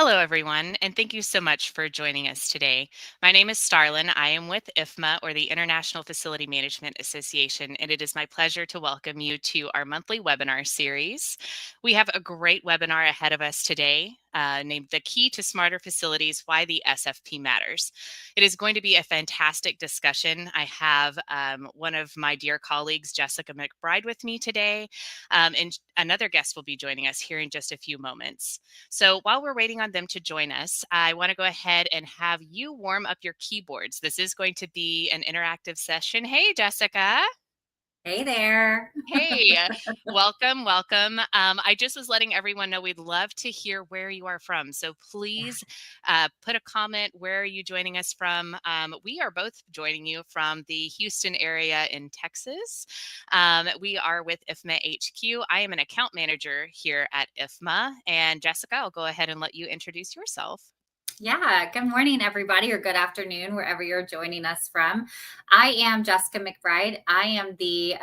Hello, everyone, and thank you so much for joining us today. My name is Starlin. I am with IFMA, or the International Facility Management Association, and it is my pleasure to welcome you to our monthly webinar series. We have a great webinar ahead of us today named The Key to Smarter Facilities, Why the SFP Matters. It is going to be a fantastic discussion. I have one of my dear colleagues, Jessica McBride, with me today, and another guest will be joining us here in just a few moments. So while we're waiting on them to join us, I want to go ahead and have you warm up your keyboards. This is going to be an interactive session. Hey, Jessica. Hey there. Hey, welcome, welcome. I just was letting everyone know we'd love to hear where you are from. So please put a comment. Where are you joining us from? We are both joining you from the Houston area in Texas. We are with IFMA HQ. I am an account manager here at IFMA. And Jessica, I'll go ahead and let you introduce yourself. Yeah, good morning, everybody, or good afternoon, wherever you're joining us from. I am Jessica McBride. I am the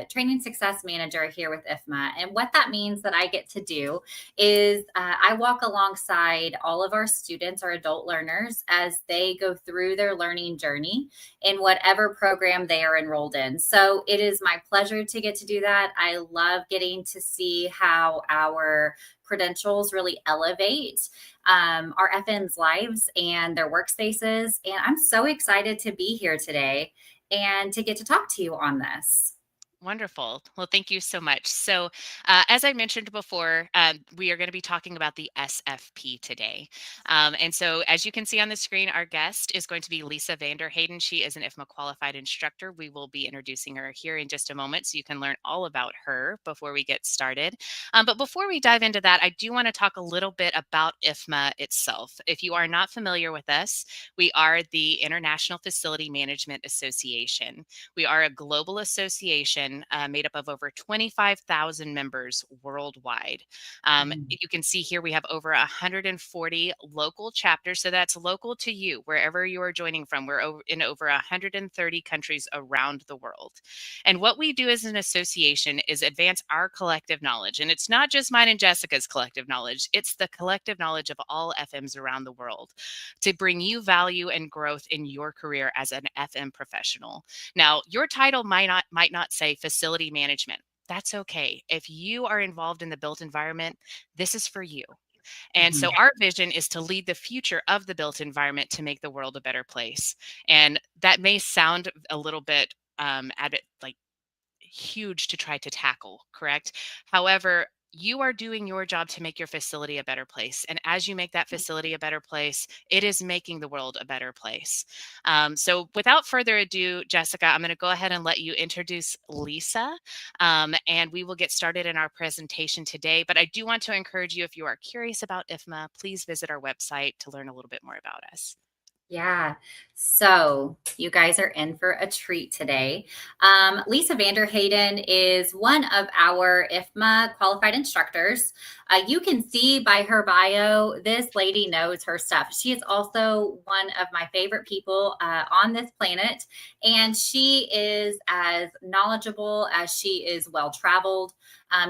Training Success Manager here with IFMA. And what that means that I get to do is I walk alongside all of our students or adult learners as they go through their learning journey in whatever program they are enrolled in. So it is my pleasure to get to do that. I love getting to see how our credentials really elevate our FN's lives and their workspaces. And I'm so excited to be here today and to get to talk to you on this. Wonderful. Well, thank you so much. So, as I mentioned before, we are going to be talking about the SFP today. And so, as you can see on the screen, our guest is going to be Lisa Vanderhayden. She is an IFMA qualified instructor. We will be introducing her here in just a moment so you can learn all about her before we get started. But before we dive into that, I do want to talk a little bit about IFMA itself. If you are not familiar with us, we are the International Facility Management Association. We are a global association made up of over 25,000 members worldwide. You can see here we have over 140 local chapters. So that's local to you, wherever you are joining from. We're in over 130 countries around the world. And what we do as an association is advance our collective knowledge. And it's not just mine and Jessica's collective knowledge, it's the collective knowledge of all FMs around the world to bring you value and growth in your career as an FM professional. Now, your title might not say facility management. That's okay. If you are involved in the built environment, this is for you. And Mhm. so our vision is to lead the future of the built environment to make the world a better place. And that may sound a little bit like huge to try to tackle, correct? However, you are doing your job to make your facility a better place. And as you make that facility a better place, it is making the world a better place. So without further ado, Jessica, I'm going to go ahead and let you introduce Lisa, and we will get started in our presentation today. But I do want to encourage you, if you are curious about IFMA, please visit our website to learn a little bit more about us. Yeah. So you guys are in for a treat today. Lisa Vanderhayden is one of our IFMA qualified instructors. You can see by her bio, this lady knows her stuff. She is also one of my favorite people on this planet, and she is as knowledgeable as she is well-traveled.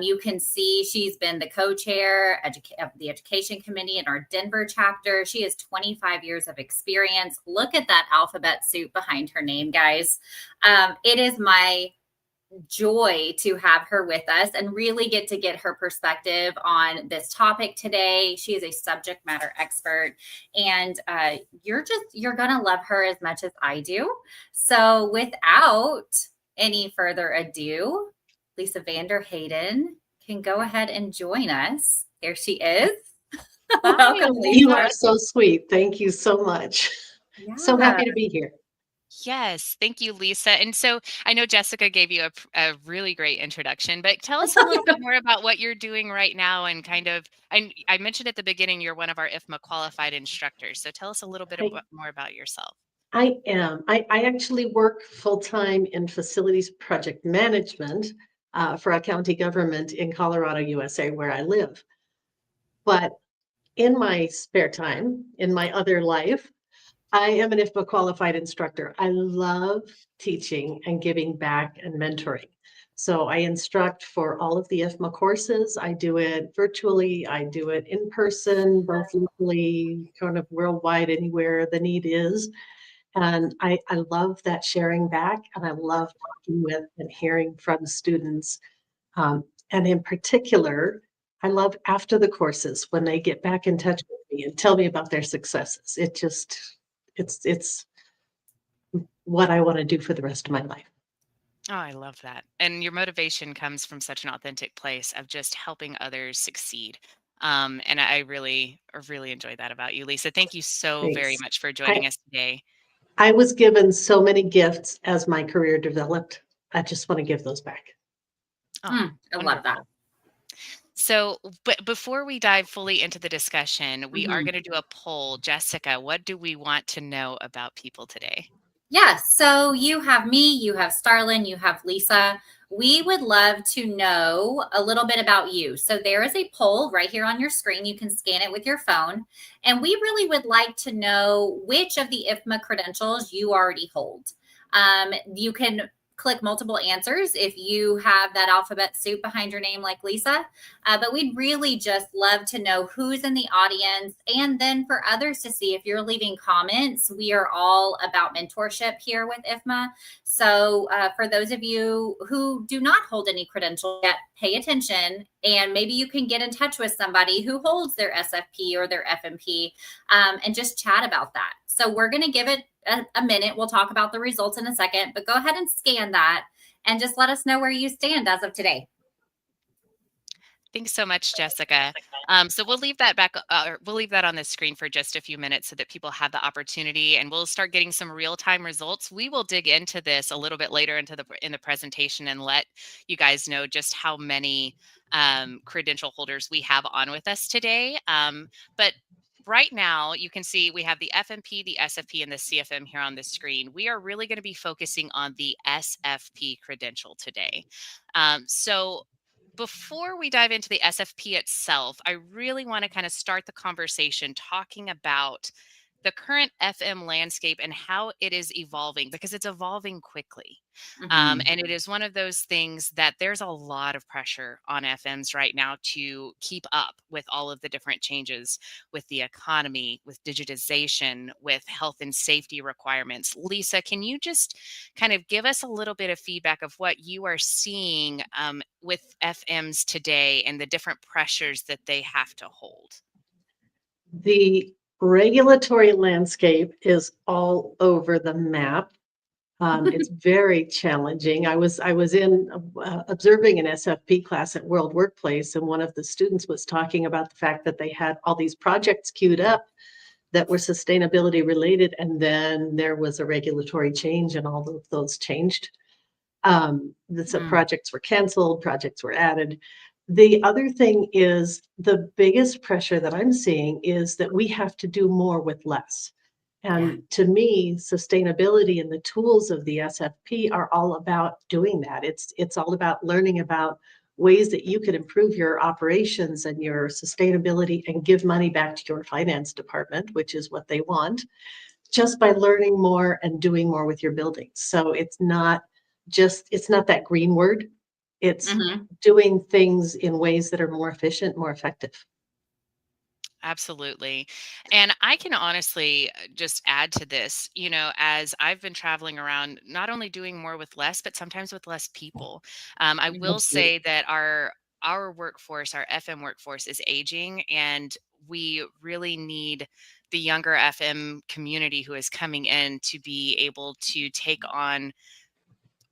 You can see she's been the co-chair of the education committee in our Denver chapter. She has 25 years of experience. Look at that alphabet soup behind her name, guys. It is my joy to have her with us and really get her perspective on this topic today. She is a subject matter expert, and you're gonna love her as much as I do. So without any further ado, Lisa Vanderhayden can go ahead and join us. There she is. Hi, Welcome, You Lisa. are Lisa. so sweet. Thank you so much. So Yeah. happy to be here. Yes, thank you, Lisa. And so I know Jessica gave you a really great introduction, but tell us a little bit more about what you're doing right now and kind of, I mentioned at the beginning, you're one of our IFMA qualified instructors. So tell us a little bit more about yourself. I am. I actually work full-time in facilities project management for a county government in Colorado, USA, where I live. But in my spare time, in my other life, I am an IFMA qualified instructor. I love teaching and giving back and mentoring. So I instruct for all of the IFMA courses. I do it virtually. I do it in person, both locally, kind of worldwide, anywhere the need is. And I love that sharing back, and I love talking with and hearing from students. And in particular, I love after the courses when they get back in touch with me and tell me about their successes. It's what I want to do for the rest of my life. Oh, I love that. And your motivation comes from such an authentic place of just helping others succeed. And I really enjoy that about you, Lisa. Thank you so very Thanks. much for I, joining us today. I was given so many gifts as my career developed. I just want to give those back. Oh, I love that. wonderful. So, but before we dive fully into the discussion, we are Mhm. going to do a poll. Jessica, what do we want to know about people today? Yeah, so you have me, you have Starlin, you have Lisa. We would love to know a little bit about you. So there is a poll right here on your screen. You can scan it with your phone. And we really would like to know which of the IFMA credentials you already hold. You can click multiple answers if you have that alphabet soup behind your name like Lisa. But we'd really just love to know who's in the audience, and then for others to see if you're leaving comments. We are all about mentorship here with IFMA. So for those of you who do not hold any credentials yet, pay attention, and maybe you can get in touch with somebody who holds their SFP or their FMP, and just chat about that. So we're going to give it a minute. We'll talk about the results in a second, but go ahead and scan that and just let us know where you stand as of today. Thanks so much, Jessica. So we'll leave that back. We'll leave that on the screen for just a few minutes so that people have the opportunity, and we'll start getting some real-time results. We will dig into this a little bit later in the presentation and let you guys know just how many credential holders we have on with us today. But right now, you can see we have the FMP, the SFP, and the CFM here on the screen. We are really going to be focusing on the SFP credential today. So before we dive into the SFP itself, I really want to kind of start the conversation talking about the current FM landscape and how it is evolving, because it's evolving quickly. Mhm. And it is one of those things that there's a lot of pressure on FMs right now to keep up with all of the different changes with the economy, with digitization, with health and safety requirements. Lisa, can you just kind of give us a little bit of feedback of what you are seeing with FMs today and the different pressures that they have to hold? The regulatory landscape is all over the map. It's very challenging. I was in observing an SFP class at World Workplace, and one of the students was talking about the fact that they had all these projects queued up that were sustainability related, and then there was a regulatory change, and all of those changed. The Mm. projects were canceled, projects were added. The other thing is the biggest pressure that I'm seeing is that we have to do more with less. Yeah. And to me, sustainability and the tools of the SFP are all about doing that. It's all about learning about ways that you can improve your operations and your sustainability and give money back to your finance department, which is what they want, just by learning more and doing more with your buildings. So it's not that green word. It's Mhm. doing things in ways that are more efficient, more effective. Absolutely. And I can honestly just add to this, as I've been traveling around, not only doing more with less, but sometimes with less people. I will Absolutely. say that our workforce, our FM workforce is aging, and we really need the younger FM community who is coming in to be able to take on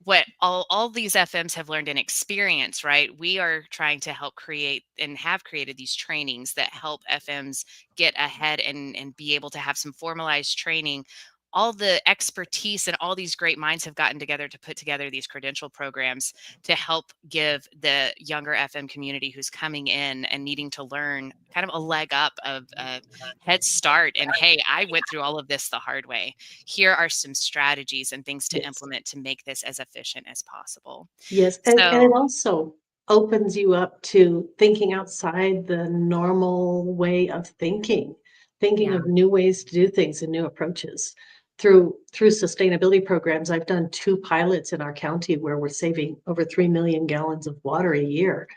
what all these FMs have learned and experience, right? We are trying to help create and have created these trainings that help FMs get ahead and be able to have some formalized training. All the expertise and all these great minds have gotten together to put together these credential programs to help give the younger FM community who's coming in and needing to learn kind of a leg up of a head start. And hey, I went through all of this the hard way. Here are some strategies and things to Yes. implement to make this as efficient as possible. Yes. And it So, also opens you up to thinking outside the normal way of thinking. thinking Yeah. of new ways to do things and new approaches. Through sustainability programs, I've done 2 pilots in our county where we're saving over 3 million gallons of water a year.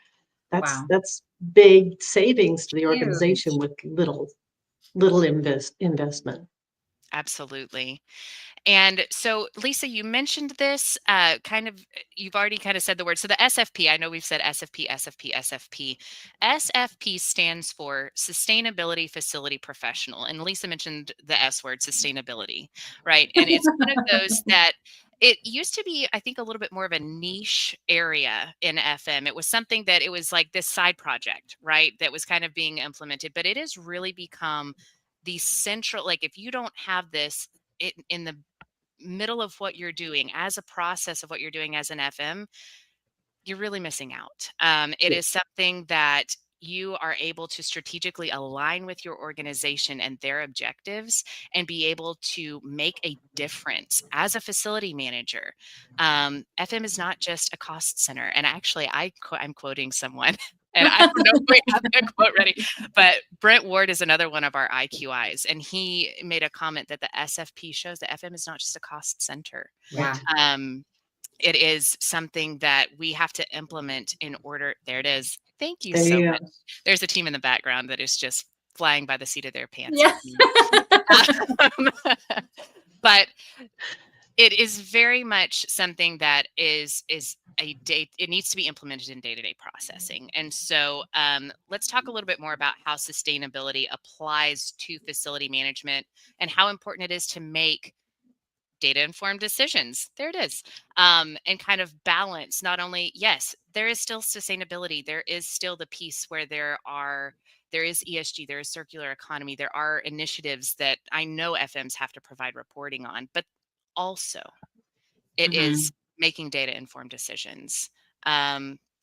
Wow. That's big savings to the organization Huge. with little investment. Absolutely. And so, Lisa, you mentioned this you've already kind of said the word. So, the SFP, I know we've said SFP, SFP, SFP. SFP stands for Sustainability Facility Professional. And Lisa mentioned the S word, sustainability, right? And it's one of those that it used to be, I think, a little bit more of a niche area in FM. It was something that it was like this side project, right? That was kind of being implemented, but it has really become the central, like, if you don't have this in the middle of what you're doing as a process of what you're doing as an FM, you're really missing out. It Yeah. is something that you are able to strategically align with your organization and their objectives and be able to make a difference as a facility manager. FM is not just a cost center. And actually, I'm quoting someone. And I don't know if we have the quote ready, but Brent Ward is another one of our IQIs. And he made a comment that the SFP shows that FM is not just a cost center. Yeah. Um, it is something that we have to implement in order. There it is. Thank you There so you much. go. There's a team in the background that is just flying by the seat of their pants Yeah. with me. But it is very much something that is it needs to be implemented in day-to-day processing. And so let's talk a little bit more about how sustainability applies to facility management and how important it is to make data-informed decisions. There it is. And kind of balance, not only, yes, there is still sustainability. There is still the piece where there is ESG, there is circular economy. There are initiatives that I know FMs have to provide reporting on, but also it is making data-informed decisions.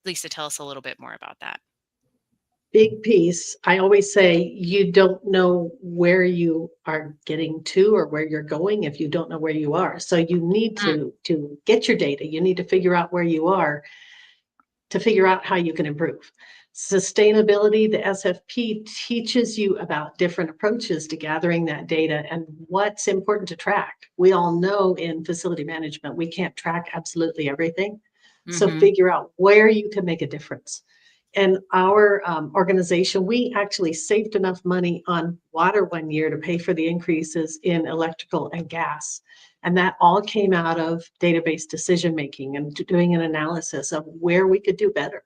Lisa, tell us a little bit more about that. Big piece. I always say you don't know where you are getting to or where you're going if you don't know where you are. So you need to get your data. You need to figure out where you are to figure out how you can improve. Sustainability, the SFP teaches you about different approaches to gathering that data and what's important to track. We all know in facility management, we can't track absolutely everything. So figure out where you can make a difference. And our organization, we actually saved enough money on water one year to pay for the increases in electrical and gas. And that all came out of database decision making and doing an analysis of where we could do better.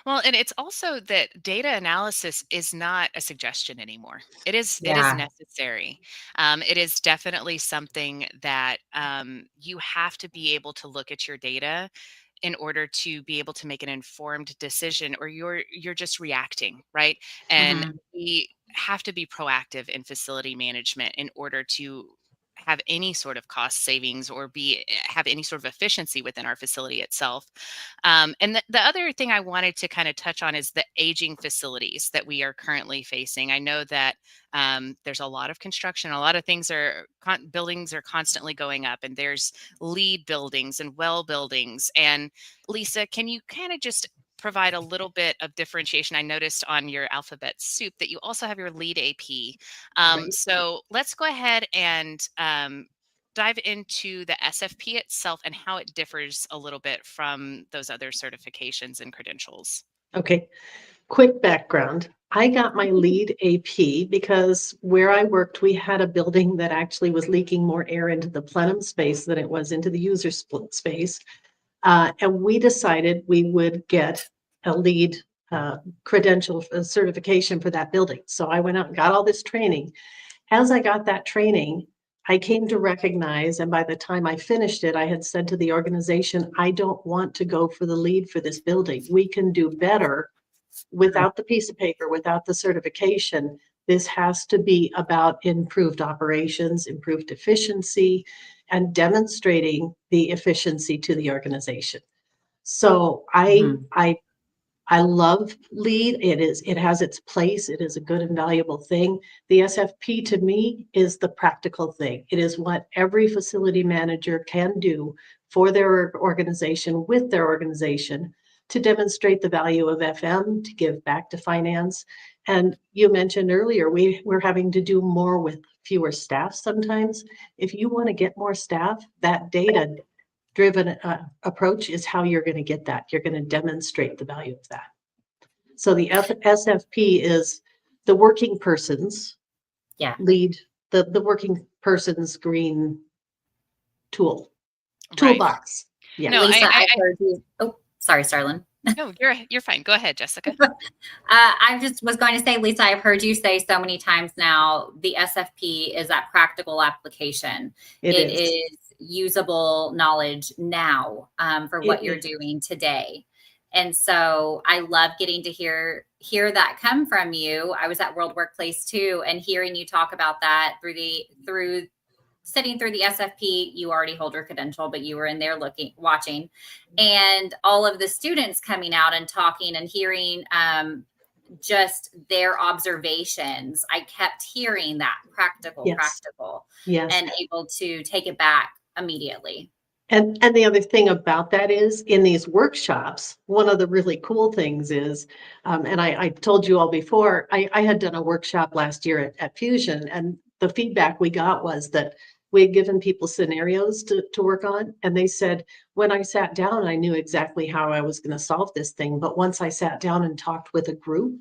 Well, and it's also that data analysis is not a suggestion anymore. It is Yeah. necessary. It is definitely something that you have to be able to look at your data in order to be able to make an informed decision, or you're just reacting, right? And we have to be proactive in facility management in order to have any sort of cost savings or have any sort of efficiency within our facility itself. And the other thing I wanted to kind of touch on is the aging facilities that we are currently facing. I know that there's a lot of construction, a lot of things buildings are constantly going up, and there's lead buildings and well buildings. And Lisa, can you kind of just provide a little bit of differentiation? I noticed on your alphabet soup that you also have your lead AP. Right. So let's go ahead and dive into the SFP itself and how it differs a little bit from those other certifications and credentials. Okay. Quick background. I got my lead AP because where I worked, we had a building that actually was leaking more air into the plenum space than it was into the user space. And we decided we would get a lead credential certification for that building. So I went out and got all this training. As I got that training, I came to recognize, and by the time I finished it, I had said to the organization, I don't want to go for the lead for this building. We can do better without the piece of paper, without the certification. This has to be about improved operations, improved efficiency, and demonstrating the efficiency to the organization. So I love lead. It has its place. It is a good and valuable thing. The SFP to me is the practical thing. It is what every facility manager can do for their organization, with their organization, to demonstrate the value of FM, to give back to finance, And you mentioned earlier, we're having to do more with fewer staff sometimes. If you want to get more staff, that data-driven approach is how you're going to get that. You're going to demonstrate the value of that. So the SFP is the working person's lead, the working person's green Right. toolbox. Yeah. No, Lisa, I heard you. Oh, sorry, Starlin. no, you're fine. Go ahead, Jessica. I just was going to say, Lisa, I've heard you say so many times now, the SFP is that practical application. It is usable knowledge now for what you're doing today. And so I love getting to hear that come from you. I was at World Workplace too, and hearing you talk about that through sitting through the SFP, you already hold your credential, but you were in there watching, and all of the students coming out and talking and hearing just their observations. I kept hearing that practical, and able to take it back immediately. And the other thing about that is in these workshops, one of the really cool things is, and I told you all before, I had done a workshop last year at Fusion, and the feedback we got was that we had given people scenarios to work on. And they said, when I sat down, I knew exactly how I was going to solve this thing. But once I sat down and talked with a group,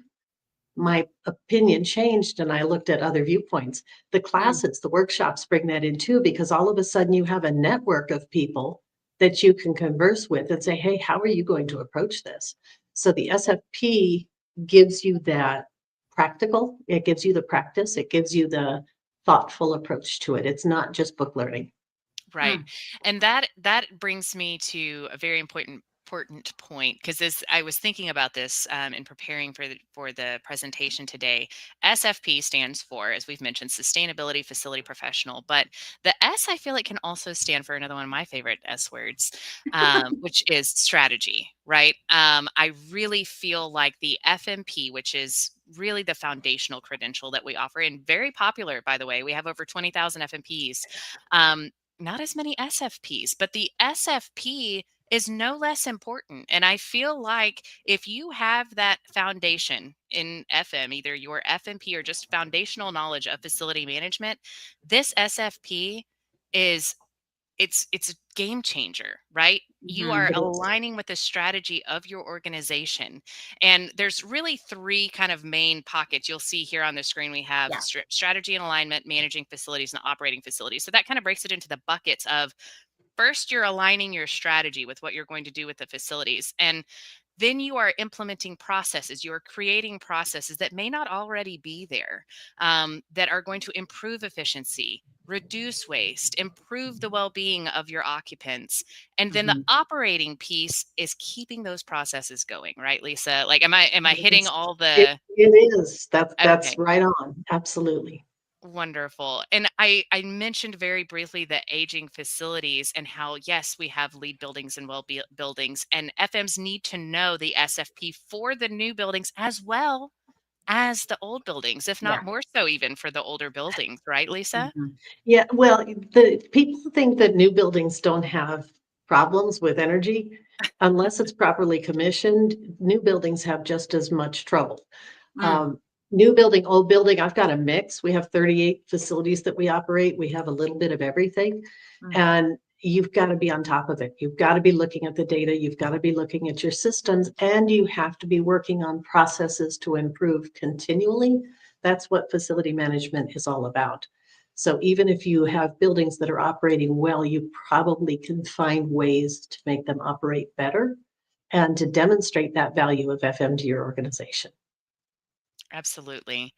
my opinion changed and I looked at other viewpoints. The classes, the workshops bring that in too, because all of a sudden you have a network of people that you can converse with and say, hey, how are you going to approach this? So the SFP gives you that practical, it gives you the practice, it gives you the thoughtful approach to it. It's not just book learning. Right. And that brings me to a very important point, because as I was thinking about this in preparing for the presentation today, SFP stands for, as we've mentioned, Sustainability Facility Professional. But the S, I feel like, can also stand for another one of my favorite S words, which is strategy. Right. I really feel like the FMP, which is really the foundational credential that we offer, and very popular, by the way. We have over 20,000 FMPs. Not as many SFPs, but the SFP is no less important. And I feel like if you have that foundation in FM, either your FMP or just foundational knowledge of facility management, this SFP is it's a game changer, right? You are aligning with the strategy of your organization. And there's really three kind of main pockets. You'll see here on the screen, we have strategy and alignment, managing facilities, and operating facilities. So that kind of breaks it into the buckets of, first, you're aligning your strategy with what you're going to do with the facilities. And then you are implementing processes. You're creating processes that may not already be there, that are going to improve efficiency, reduce waste, improve the well-being of your occupants. And then the operating piece is keeping those processes going, right, Lisa? Like, am I hitting all the... It is. That's Okay. right on. Absolutely. Wonderful. And I mentioned very briefly the aging facilities and how, yes, we have lead buildings and buildings, and FMs need to know the SFP for the new buildings as well as the old buildings, if not more so even for the older buildings, right, Lisa? Yeah, well, the people think that new buildings don't have problems with energy. Unless it's properly commissioned, new buildings have just as much trouble. New building, old building, I've got a mix. We have 38 facilities that we operate. We have a little bit of everything. And you've got to be on top of it. You've got to be looking at the data. You've got to be looking at your systems, and you have to be working on processes to improve continually. That's what facility management is all about. So even if you have buildings that are operating well, you probably can find ways to make them operate better and to demonstrate that value of FM to your organization. Absolutely.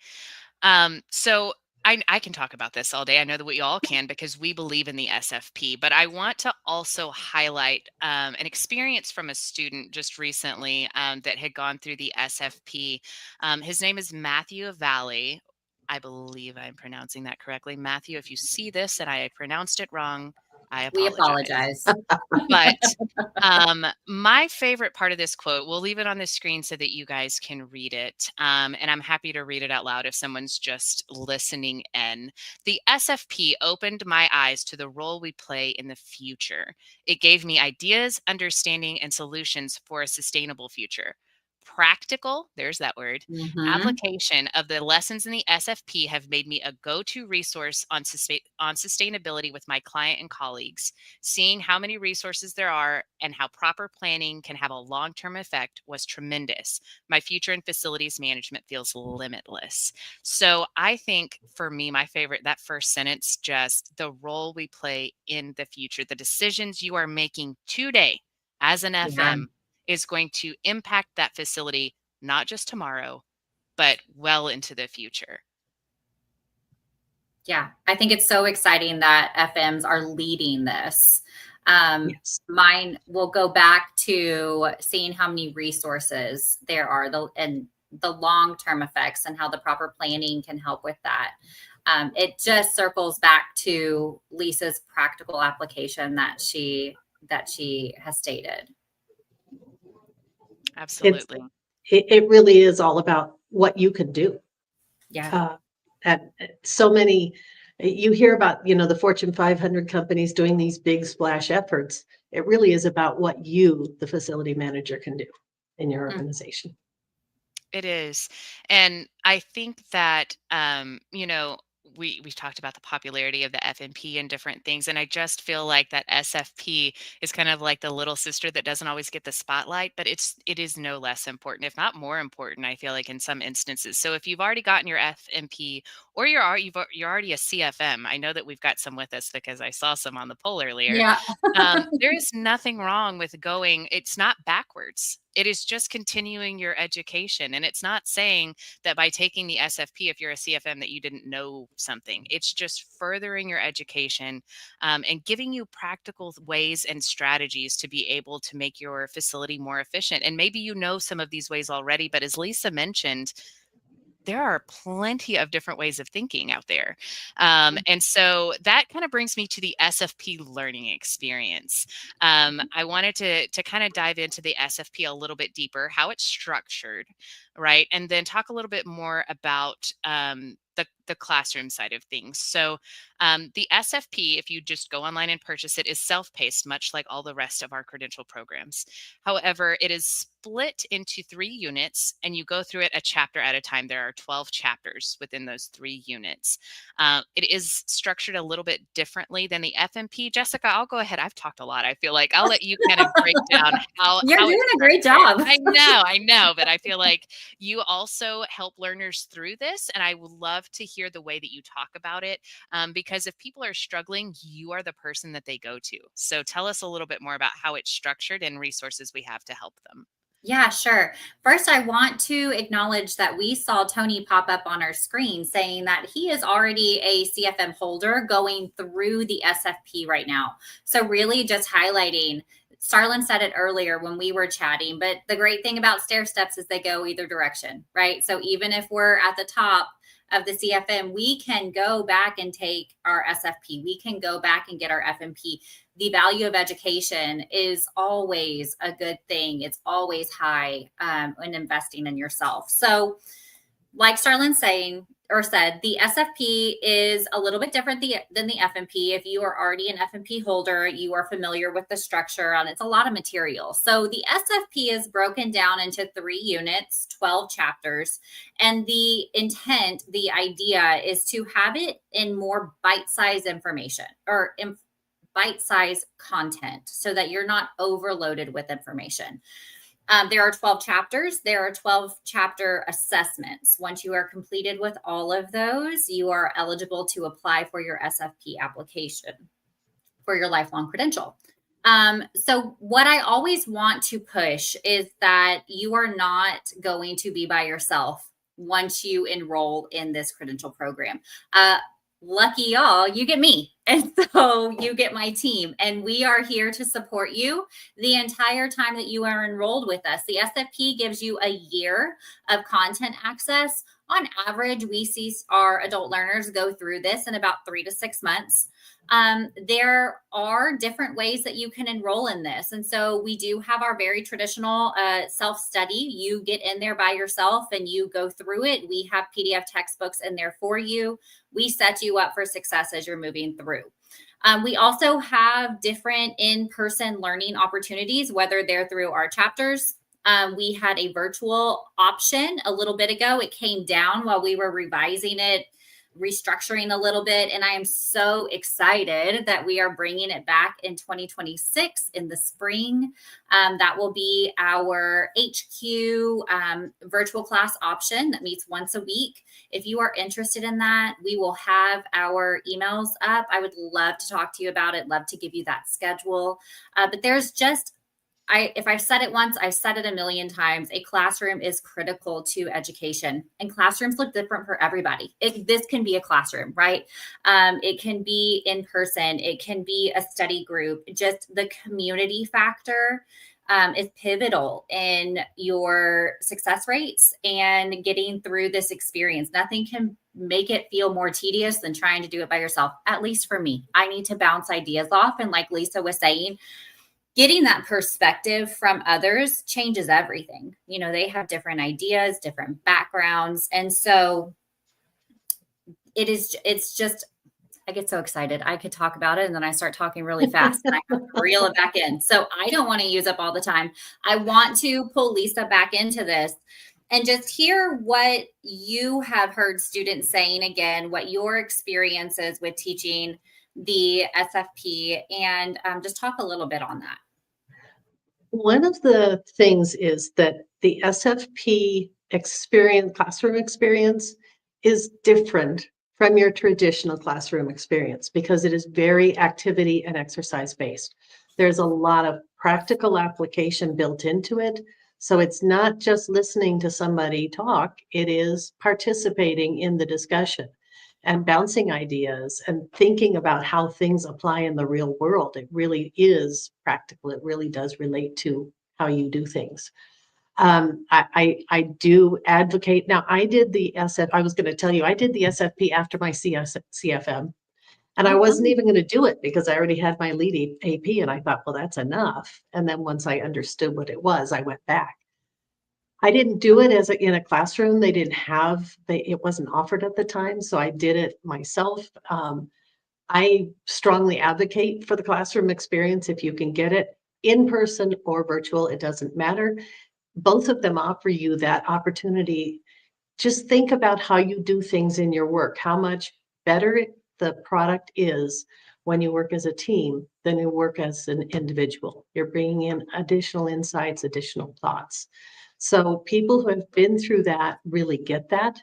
So I can talk about this all day. I know that we all can, because we believe in the SFP, but I want to also highlight an experience from a student just recently that had gone through the SFP. His name is Matthew Valley. I believe I'm pronouncing that correctly. Matthew, if you see this and I pronounced it wrong, I apologize. But my favorite part of this quote, we'll leave it on the screen so that you guys can read it. And I'm happy to read it out loud if someone's just listening in. The SFP opened my eyes to the role we play in the future. It gave me ideas, understanding, and solutions for a sustainable future. practical, there's that word, Mhm. application of the lessons in the SFP have made me a go-to resource on sustainability with my client and colleagues. Seeing how many resources there are and how proper planning can have a long-term effect was tremendous. My future in facilities management feels limitless. So I think for me, my favorite, that first sentence, just the role we play in the future, the decisions you are making today as an Yeah. FM is going to impact that facility, not just tomorrow, but well into the future. Yeah, I think it's so exciting that FMs are leading this. Yes. Mine will go back to seeing how many resources there are, and the long-term effects and how the proper planning can help with that. It just circles back to Lisa's practical application that she has stated. It's, Absolutely. it really is all about what you can do. Yeah. Uh, at so many, you hear about, the Fortune 500 companies doing these big splash efforts. It really is about what you, the facility manager, can do in your Mm. organization. It is. And I think that, we've talked about the popularity of the FNP and different things. And I just feel like that SFP is kind of like the little sister that doesn't always get the spotlight, but it is no less important, if not more important, I feel like in some instances. So if you've already gotten your FNP or you're already a CFM, I know that we've got some with us because I saw some on the poll earlier. Yeah. There is nothing wrong with going, it's not backwards. It is just continuing your education. And it's not saying that by taking the SFP, if you're a CFM, that you didn't know something. It's just furthering your education and giving you practical ways and strategies to be able to make your facility more efficient. And maybe you know some of these ways already, but as Lisa mentioned, there are plenty of different ways of thinking out there. And so that kind of brings me to the SFP learning experience. I wanted to kind of dive into the SFP a little bit deeper, how it's structured, right? And then talk a little bit more about the classroom side of things. So the SFP, if you just go online and purchase it, is self-paced, much like all the rest of our credential programs. However, it is split into 3 units, and you go through it a chapter at a time. There are 12 chapters within those 3 units. It is structured a little bit differently than the FMP. Jessica, I'll go ahead. I've talked a lot. I feel like I'll let you kind of break down You're how doing it's a great structured. job. I know, but I feel like you also help learners through this, and I would love to hear the way that you talk about it, because if people are struggling, you are the person that they go to. So tell us a little bit more about how it's structured and resources we have to help them. Yeah, sure. First, I want to acknowledge that we saw Tony pop up on our screen saying that he is already a CFM holder going through the SFP right now. So, really just highlighting, Starlin said it earlier when we were chatting, but the great thing about stair steps is they go either direction, right? So, even if we're at the top of the CFM, we can go back and take our SFP. We can go back and get our FMP. The value of education is always a good thing. It's always high in investing in yourself. So, like Starlin said, the SFP is a little bit different than the FMP. If you are already an FMP holder, you are familiar with the structure, and it's a lot of material. So the SFP is broken down into 3 units, 12 chapters, and the intent, the idea is to have it in more bite-sized information or bite-sized content so that you're not overloaded with information. There are 12 chapters. There are 12 chapter assessments. Once you are completed with all of those, you are eligible to apply for your SFP application for your lifelong credential. So what I always want to push is that you are not going to be by yourself once you enroll in this credential program. Lucky y'all, you get me. And so you get my team. And we are here to support you the entire time that you are enrolled with us. The SFP gives you a year of content access. On average, we see our adult learners go through this in about 3 to 6 months. There are different ways that you can enroll in this. And so we do have our very traditional self-study. You get in there by yourself and you go through it. We have PDF textbooks in there for you. We set you up for success as you're moving through. We also have different in-person learning opportunities, whether they're through our chapters, We had a virtual option a little bit ago. It came down while we were revising it, restructuring a little bit. And I am so excited that we are bringing it back in 2026 in the spring. That will be our HQ virtual class option that meets once a week. If you are interested in that, we will have our emails up. I would love to talk to you about it, love to give you that schedule. But there's just if I've said it once, I've said it a million times. A classroom is critical to education, and classrooms look different for everybody. This can be a classroom, right? It can be in person. It can be a study group. Just the community factor is pivotal in your success rates and getting through this experience. Nothing can make it feel more tedious than trying to do it by yourself, at least for me. I need to bounce ideas off. And like Lisa was saying, getting that perspective from others changes everything. You know, they have different ideas, different backgrounds. And so it's just, I get so excited. I could talk about it and then I start talking really fast and I have to reel it back in. So I don't want to use up all the time. I want to pull Lisa back into this and just hear what you have heard students saying again, what your experience is with teaching the SFP, and just talk a little bit on that. One of the things is that the SFP experience, classroom experience, is different from your traditional classroom experience because it is very activity and exercise based. There's a lot of practical application built into it. So it's not just listening to somebody talk, it is participating in the discussion and bouncing ideas and thinking about how things apply in the real world. It really is practical. It really does relate to how you do things. I do advocate. Now, I did the SF. I was going to tell you, I did the SFP after my CFM, and I wasn't even going to do it because I already had my lead AP, and I thought, well, that's enough. And then once I understood what it was, I went back. I didn't do it in a classroom. They didn't have, it wasn't offered at the time. So I did it myself. I strongly advocate for the classroom experience. If you can get it in person or virtual, it doesn't matter. Both of them offer you that opportunity. Just think about how you do things in your work, how much better the product is when you work as a team than you work as an individual. You're bringing in additional insights, additional thoughts. So people who have been through that really get that,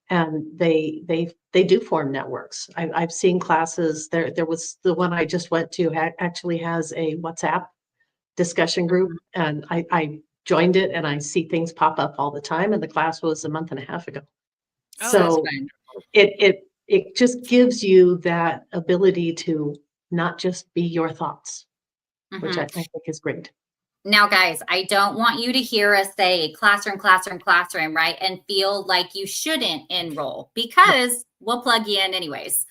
and they do form networks. I've seen classes. There was the one I just went to actually has a WhatsApp discussion group, and I joined it, and I see things pop up all the time. And the class was a month and a half ago. Oh, so it just gives you that ability to not just be your thoughts, which I think is great. Now, guys, I don't want you to hear us say classroom, right? And feel like you shouldn't enroll because we'll plug you in anyways.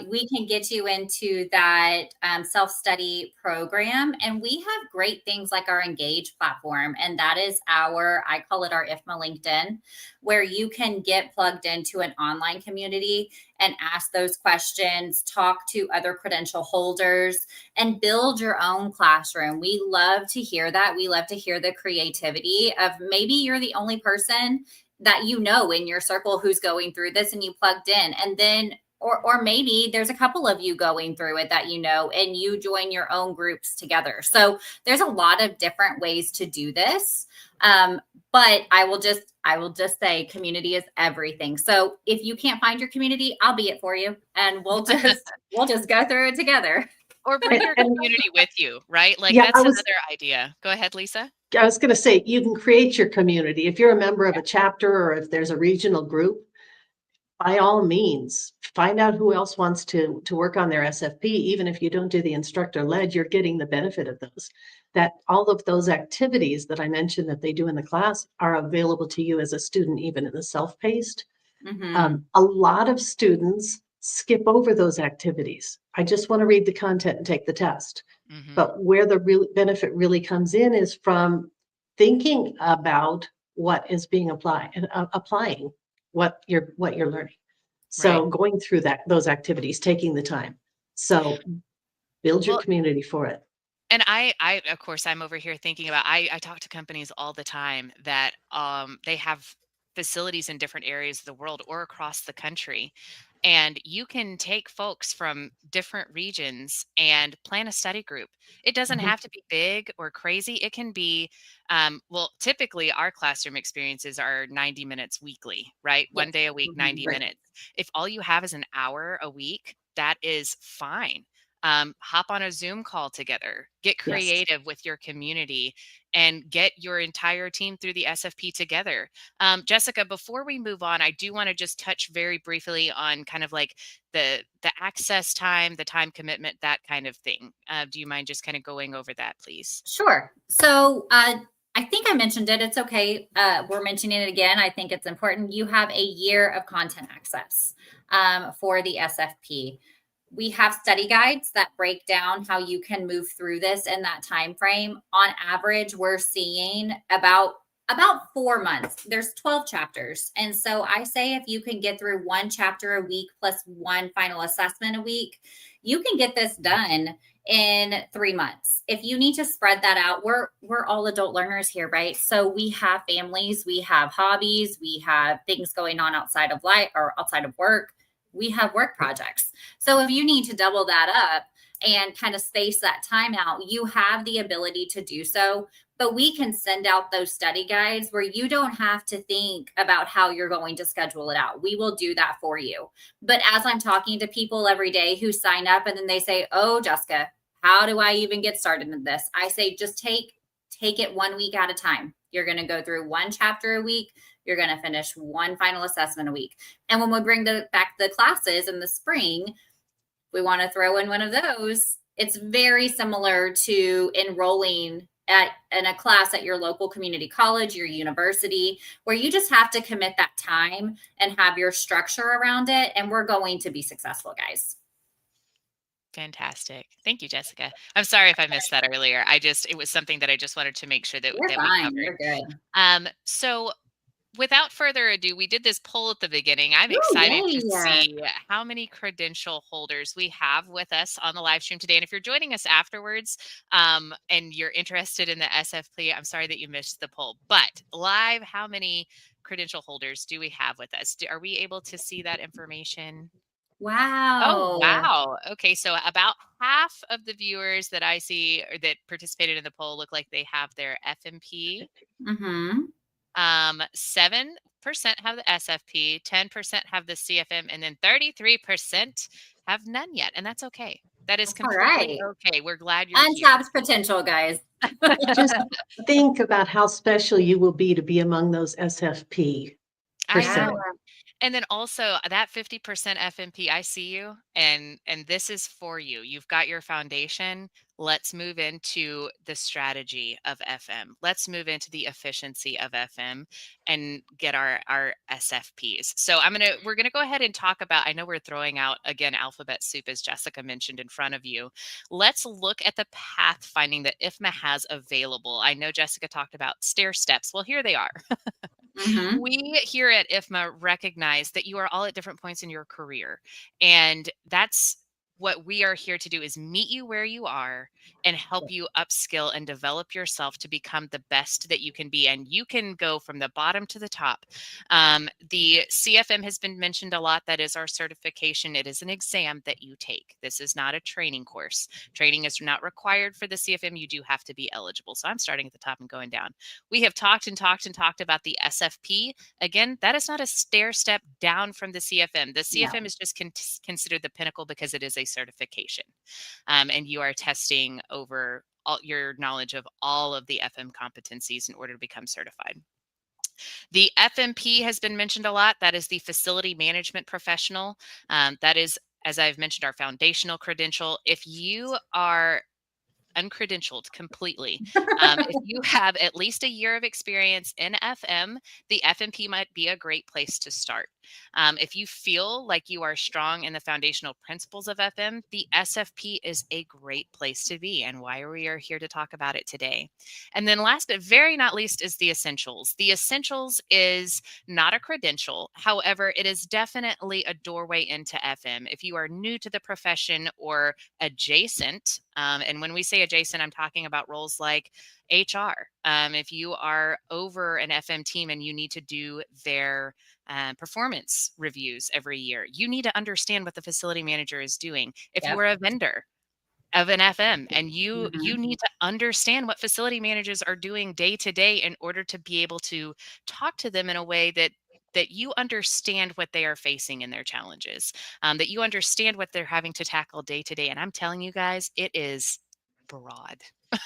We can get you into that self-study program. And we have great things like our Engage platform. And that is I call it our IFMA LinkedIn, where you can get plugged into an online community and ask those questions, talk to other credential holders, and build your own classroom. We love to hear that. We love to hear the creativity of maybe you're the only person that you know in your circle who's going through this and you plugged in. And then or maybe there's a couple of you going through it that you know, and you join your own groups together. So there's a lot of different ways to do this. But I will just say community is everything. So if you can't find your community, I'll be it for you, and we'll just go through it together. Or bring your community with you, right? Like that's another idea. Go ahead, Lisa. I was going to say, you can create your community. If you're a member of a chapter or if there's a regional group, by all means, find out who else wants to work on their SFP. Even if you don't do the instructor led, you're getting the benefit of those. That all of those activities that I mentioned that they do in the class are available to you as a student, even in the self-paced. A lot of students skip over those activities. I just want to read the content and take the test. But where the real benefit really comes in is from thinking about what is being applied and applying what you're learning. So going through those activities, taking the time. So build your community for it. And I of course, I'm over here thinking about, I talk to companies all the time that they have facilities in different areas of the world or across the country. And you can take folks from different regions and plan a study group. It doesn't Mhm. have to be big or crazy. It can be, well, typically our classroom experiences are 90 minutes weekly, right? One Yes. day a week, Mhm. 90 Right. minutes. If all you have is an hour a week, that is fine. Hop on a Zoom call together, get Yes. creative with your community, and get your entire team through the SFP together. Jessica, before we move on, I do want to just touch very briefly on kind of like the access time, the time commitment, that kind of thing. Do you mind just kind of going over that, please? Sure. So I think I mentioned it. It's okay. We're mentioning it again. I think it's important. You have a year of content access for the SFP. We have study guides that break down how you can move through this in that time frame. On average, we're seeing about 4 months. There's 12 chapters. And so I say if you can get through one chapter a week plus one final assessment a week, you can get this done in 3 months. If you need to spread that out, we're all adult learners here, right? So we have families, we have hobbies, we have things going on outside of life or outside of work. We have work projects. So if you need to double that up and kind of space that time out, you have the ability to do so. But we can send out those study guides where you don't have to think about how you're going to schedule it out. We will do that for you. But as I'm talking to people every day who sign up and then they say, "Oh, Jessica, how do I even get started in this?" I say, just take it 1 week at a time. You're going to go through one chapter a week. You're going to finish one final assessment a week. And when we bring back the classes in the spring, we want to throw in one of those. It's very similar to enrolling in a class at your local community college, your university, where you just have to commit that time and have your structure around it. And we're going to be successful, guys. Fantastic. Thank you, Jessica. I'm sorry if I missed that earlier. It was something that I just wanted to make sure that, You're we fine. covered. You're good. So without further ado, we did this poll at the beginning. I'm Ooh, excited to yay. see how many credential holders we have with us on the live stream today. And if you're joining us afterwards, and you're interested in the SFP, I'm sorry that you missed the poll. But live, how many credential holders do we have with us? Are we able to see that information? Oh, Wow. wow. Okay, so about half of the viewers that I see or that participated in the poll look like they have their FMP. Mm-hmm. 7% have the SFP, 10% have the CFM, and then 33% have none yet. And that's okay. That is All completely right. okay. We're glad you're here. Untapped potential, guys. Just think about how special you will be among those SFP I Yeah. percent. know. And then also that 50% FMP, I see you, and this is for you. You've got your foundation. Let's move into the strategy of FM. Let's move into the efficiency of FM and get our SFPs. So we're gonna go ahead and talk about, I know we're throwing out again alphabet soup as Jessica mentioned in front of you. Let's look at the path finding that IFMA has available. I know Jessica talked about stair steps. Well, here they are. Mm-hmm. We here at IFMA recognize that you are all at different points in your career. And that's what we are here to do, is meet you where you are and help you upskill and develop yourself to become the best that you can be. And you can go from the bottom to the top. The CFM has been mentioned a lot. That is our certification. It is an exam that you take. This is not a training course. Training is not required for the CFM. You do have to be eligible. So I'm starting at the top and going down. We have talked and talked and talked about the SFP. Again, that is not a stair step down from the CFM. The No. CFM is just considered the pinnacle because it is a certification. And you are testing over all your knowledge of all of the FM competencies in order to become certified. The FMP has been mentioned a lot. That is the facility management professional. That is, as I've mentioned, our foundational credential. If you are uncredentialed completely. If you have at least a year of experience in FM, the FMP might be a great place to start. If you feel like you are strong in the foundational principles of FM, the SFP is a great place to be, and why we are here to talk about it today. And then last but very not least is the essentials. The essentials is not a credential. However, it is definitely a doorway into FM. If you are new to the profession or adjacent, And when we say adjacent, I'm talking about roles like HR. If you are over an FM team and you need to do their performance reviews every year, you need to understand what the facility manager is doing. If you Yep. are a vendor of an FM and you Mhm. need to understand what facility managers are doing day to day in order to be able to talk to them in a way that you understand what they are facing in their challenges, that you understand what they're having to tackle day to day. And I'm telling you guys, it is broad. I,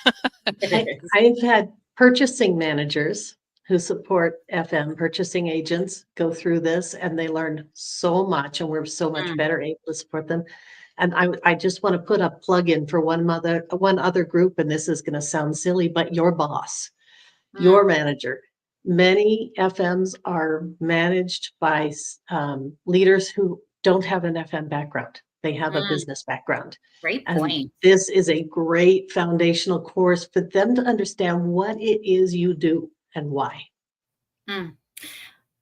It is. I've had purchasing managers who support FM purchasing agents go through this and they learn so much and we're so much Mm, better able to support them. And I just want to put a plug in for one other group, and this is going to sound silly, but your boss, your mm, manager. Many FMs are managed by leaders who don't have an FM background. They have a mm. business background. Great And point. this is a great foundational course for them to understand what it is you do and why. Mm.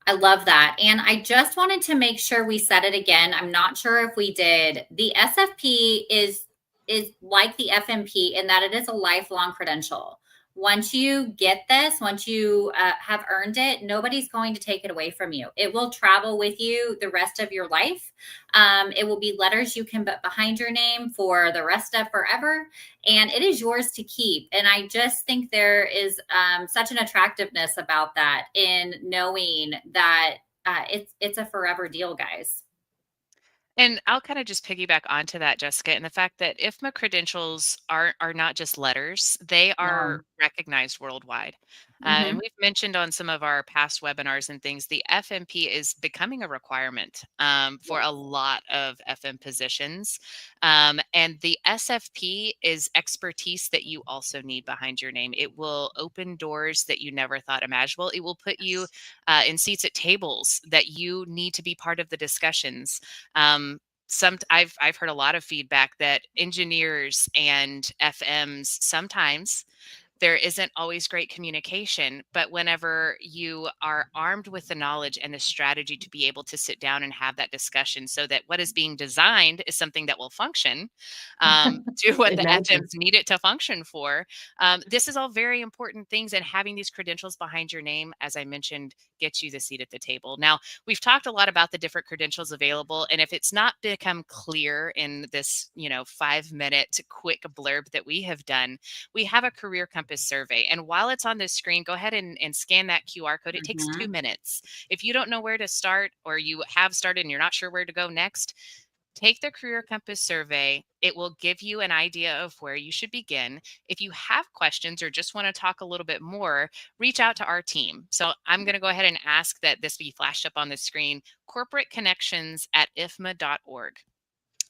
I love that. And I just wanted to make sure we said it again. I'm not sure if we did. The SFP is like the FMP in that it is a lifelong credential. Once you get this, once you have earned it, nobody's going to take it away from you. It will travel with you the rest of your life. It will be letters you can put behind your name for the rest of forever, and it is yours to keep. And I just think there is such an attractiveness about that in knowing that it's a forever deal, guys. And I'll kind of just piggyback onto that, Jessica, and the fact that IFMA credentials are not just letters; they are No. recognized worldwide. And Hmm. we've mentioned on some of our past webinars and things, the FMP is becoming a requirement for a Yes. lot of FM positions. And the SFP is expertise that you also need behind your name. It will open doors that you never thought imaginable. It will put you in seats at tables that you need to be part of the discussions. I've heard a lot of feedback that engineers and FMs sometimes there isn't always great communication, but whenever you are armed with the knowledge and the strategy to be able to sit down and have that discussion so that what is being designed is something that will function, do what the Imagine. FMs need it to function for. This is all very important things, and having these credentials behind your name, as I mentioned, gets you the seat at the table. Now, we've talked a lot about the different credentials available, and if it's not become clear in this, 5-minute quick blurb that we have done, we have a career compass survey. And while it's on this screen, go ahead and scan that QR code. It takes Hmm. 2 minutes. If you don't know where to start or you have started and you're not sure where to go next, take the Career Compass survey. It will give you an idea of where you should begin. If you have questions or just want to talk a little bit more, reach out to our team. So I'm going to go ahead and ask that this be flashed up on the screen, corporate connections at ifma.org.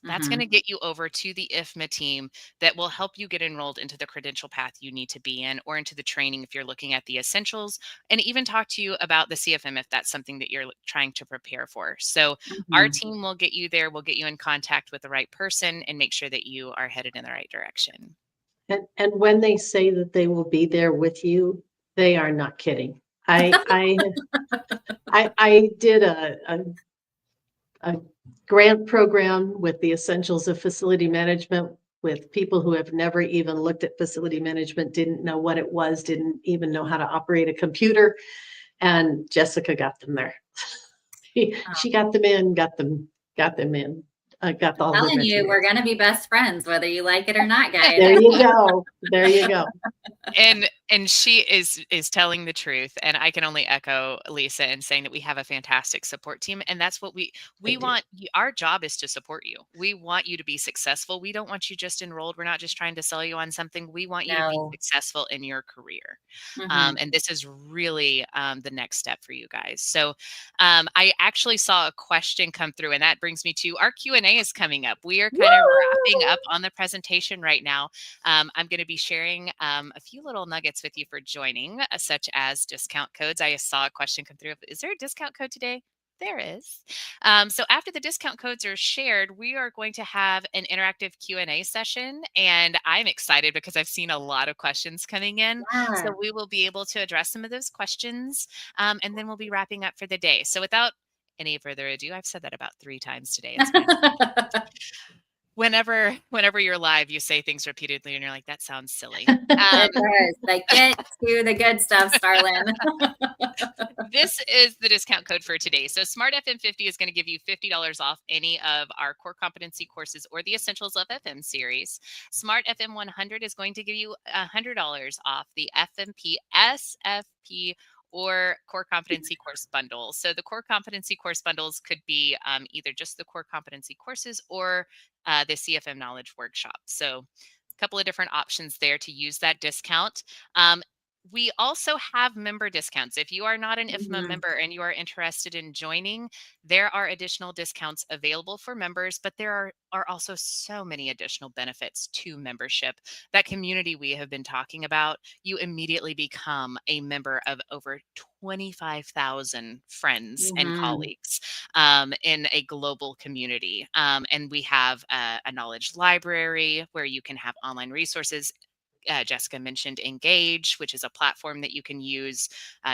That's going to Hmm. get you over to the IFMA team that will help you get enrolled into the credential path you need to be in, or into the training if you're looking at the essentials, and even talk to you about the CFM if that's something that you're trying to prepare for. So our Hmm. team will get you there, we'll get you in contact with the right person and make sure that you are headed in the right direction. And when they say that they will be there with you, they are not kidding. I did a grant program with the Essentials of Facility Management with people who have never even looked at facility management, didn't know what it was, didn't even know how to operate a computer. And Jessica got them there. She got them in, got all the Telling you, we're materials. going to be best friends, whether you like it or not, guys. There you go. There you go. And she is telling the truth, and I can only echo Lisa in saying that we have a fantastic support team, and that's what I we do. want our job is to support you. We want you to be successful. We don't want you just enrolled. We're not just trying to sell you on something. We want you to be No. successful in your career. Hmm. And this is really the next step for you guys. So I actually saw a question come through, and that brings me to our Q&A is coming up. We are kind of wrapping up on the presentation right now. I'm going to be sharing a few little nuggets with you for joining, such as discount codes. I saw a question come through. Is there a discount code today? There is. So after the discount codes are shared, we are going to have an interactive Q&A session, and I'm excited because I've seen a lot of questions coming in. Yeah. So we will be able to address some of those questions, and then we'll be wrapping up for the day. So without any further ado, I've said that about 3 times today. It's fine. Whenever you're live, you say things repeatedly, and you're like, "That sounds silly." It does. Like, get to the good stuff, Starlin. This is the discount code for today. So Smart FM 50 is going to give you $50 off any of our core competency courses or the Essentials of FM series. Smart FM 100 is going to give you $100 off the FMP, SFP, or core competency course bundle. So the core competency course bundles could be either just the core competency courses or the CFM knowledge workshop. So a couple of different options there to use that discount. We also have member discounts. If you are not an IFMA Mhm. member and you are interested in joining, there are additional discounts available for members, but there are also so many additional benefits to membership. That community we have been talking about, you immediately become a member of over 25,000 friends and Mhm. colleagues in a global community. And we have a knowledge library where you can have online resources. Jessica mentioned Engage, which is a platform that you can use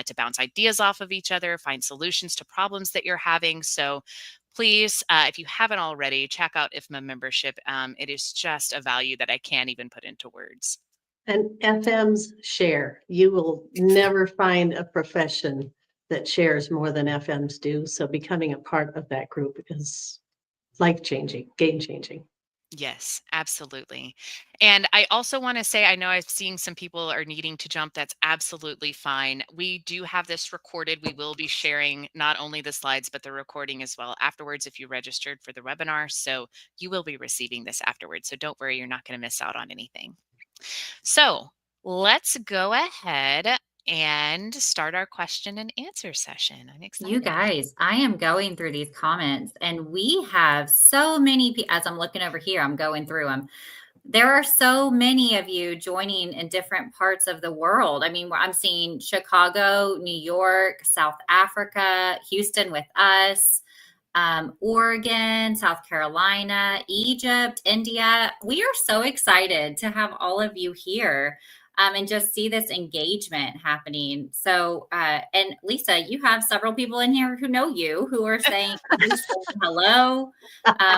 to bounce ideas off of each other, find solutions to problems that you're having. So please, if you haven't already, check out IFMA membership. It is just a value that I can't even put into words. And FMs share. You will never find a profession that shares more than FMs do. So becoming a part of that group is life-changing, game-changing. Yes, absolutely. And I also want to say, I know I'm seeing some people are needing to jump. That's absolutely fine. We do have this recorded. We will be sharing not only the slides, but the recording as well afterwards if you registered for the webinar. So you will be receiving this afterwards. So don't worry, you're not going to miss out on anything. So let's go ahead and start our question and answer session. I'm You excited. guys, I am going through these comments and we have so many people. As I'm looking over here, I'm going through them. There are so many of you joining in different parts of the world. I mean, I'm seeing Chicago, New York, South Africa, Houston with us, Oregon, South Carolina, Egypt, India. We are so excited to have all of you here. And just see this engagement happening. So, and Lisa, you have several people in here who know you who are saying, hello.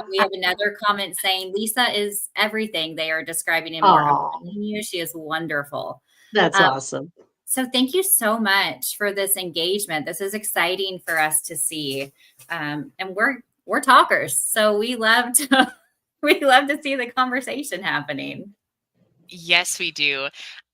We have another comment saying Lisa is everything they are describing and more. I'm Oh, telling you, she is wonderful. that's Um, awesome. so thank you so much for this engagement. This is exciting for us to see, and we're talkers, so we love to we love to see the conversation happening. Yes, we do.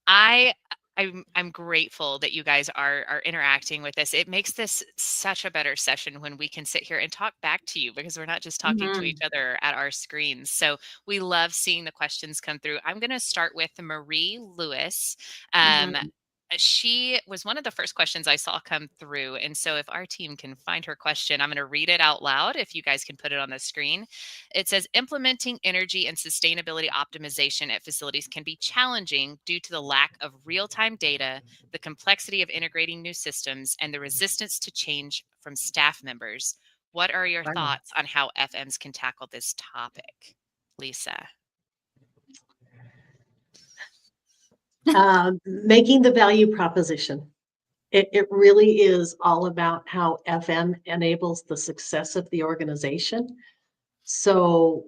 I I'm grateful that you guys are interacting with us. It makes this such a better session when we can sit here and talk back to you because we're not just talking to each Mhm, other at our screens. So we love seeing the questions come through. I'm going to start with Marie Lewis. Um, mhm. she was one of the first questions I saw come through. And so if our team can find her question, I'm going to read it out loud if you guys can put it on the screen. It says implementing energy and sustainability optimization at facilities can be challenging due to the lack of real time data, the complexity of integrating new systems, and the resistance to change from staff members. What are your Wow. thoughts on how FMs can tackle this topic? Lisa. Making the value proposition. It really is all about how FM enables the success of the organization. So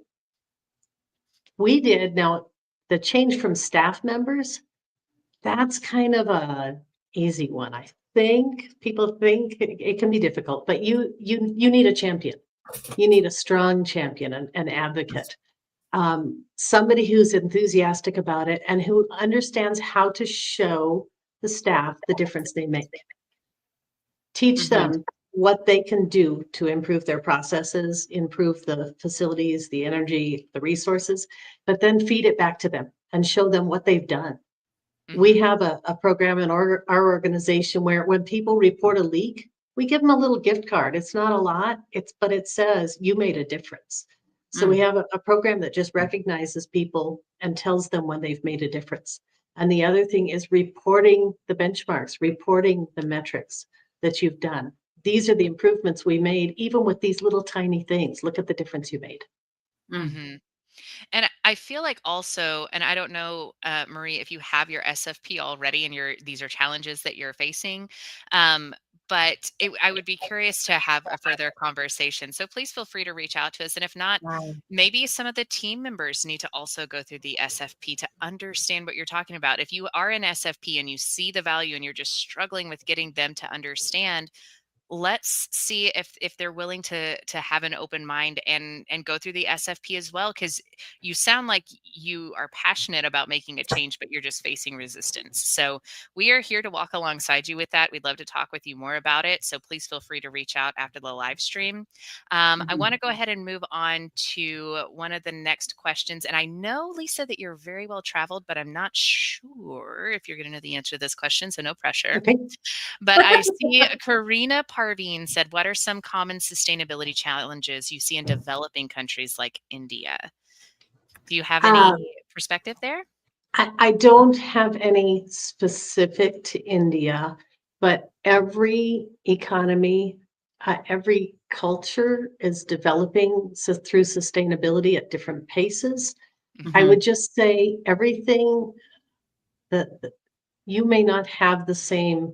we did now the change from staff members, that's kind of a easy one. I think people think it can be difficult, but you need a champion. You need a strong champion, an advocate, somebody who's enthusiastic about it and who understands how to show the staff the difference they make. Teach Mhm, them what they can do to improve their processes, improve the facilities, the energy, the resources, but then feed it back to them and show them what they've done. We Hmm. have a program in our organization where when people report a leak, we give them a little gift card. It's not a lot, but it says you made a difference. So we mm, have a program that just recognizes people and tells them when they've made a difference. And the other thing is reporting the benchmarks, reporting the metrics that you've done. These are the improvements we made, even with these little tiny things. Look at the difference you made. mm. Hmm. And I feel like also, and I don't know, Marie, if you have your SFP already and these are challenges that you're facing. Um, but I would be curious to have a further conversation. So please feel free to reach out to us. And if not, Wow. maybe some of the team members need to also go through the SFP to understand what you're talking about. If you are an SFP and you see the value and you're just struggling with getting them to understand, let's see if they're willing to have an open mind and go through the SFP as well, because you sound like you are passionate about making a change, but you're just facing resistance. So we are here to walk alongside you with that. We'd love to talk with you more about it. So please feel free to reach out after the live stream. I want to go ahead and move on to one of the next questions. And I know, Lisa, that you're very well traveled, but I'm not sure if you're going to know the answer to this question. So no pressure. Okay. But I see Karina Parveen said, what are some common sustainability challenges you see in developing countries like India? Do you have any perspective there? I don't have any specific to India, but every economy, every culture is developing through sustainability at different paces. I Mhm. would just say everything that you may not have the same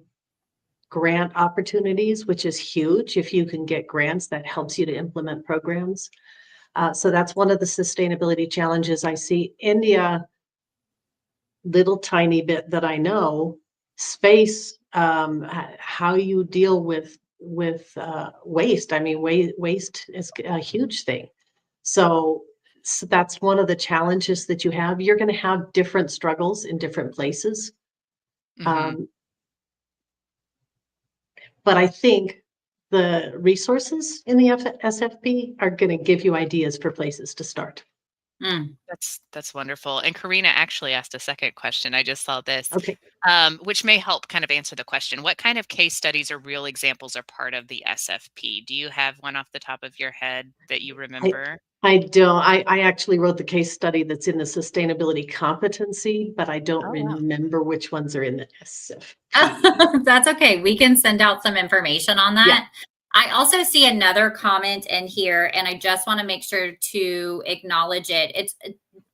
grant opportunities, which is huge. If you can get grants, that helps you to implement programs. So that's one of the sustainability challenges I see. India, little tiny bit that I know, space, how you deal with waste. I mean, waste is a huge thing. So that's one of the challenges that you have. You're going to have different struggles in different places. Mhm. Um, but I think the resources in the SFP are going to give you ideas for places to start. Mm. That's wonderful. And Karina actually asked a second question. I just saw this, Okay. which may help kind of answer the question. What kind of case studies or real examples are part of the SFP? Do you have one off the top of your head that you I remember? I don't. I actually wrote the case study that's in the sustainability competency, but I don't Oh, wow. remember which ones are in the SFP. That's okay. We can send out some information on Yeah. that. I also see another comment in here, and I just want to make sure to acknowledge it.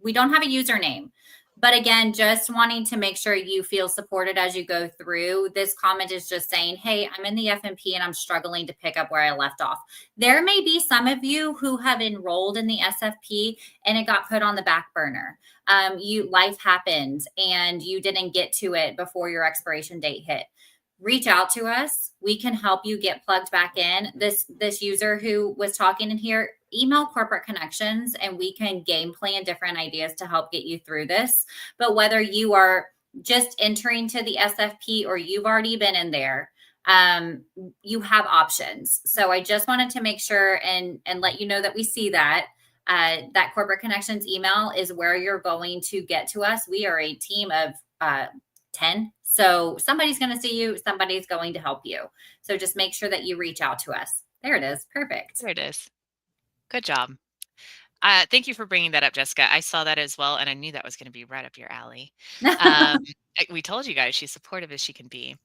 We don't have a username, but again, just wanting to make sure you feel supported as you go through. This comment is just saying, "Hey, I'm in the FMP and I'm struggling to pick up where I left off." There may be some of you who have enrolled in the SFP and it got put on the back burner. Life happened and you didn't get to it before your expiration date hit. Reach out to us. We can help you get plugged back in. This user who was talking in here, email corporate connections and we can game plan different ideas to help get you through this. But whether you are just entering to the SFP or you've already been in there, you have options. So I just wanted to make sure and let you know that we see that. That corporate connections email is where you're going to get to us. We are a team of 10. So somebody's going to see you, somebody's going to help you. So just make sure that you reach out to us. There it is. Perfect. There it is. Good job. Thank you for bringing that up, Jessica. I saw that as well, and I knew that was going to be right up your alley. Um, we told you guys she's supportive as she can be.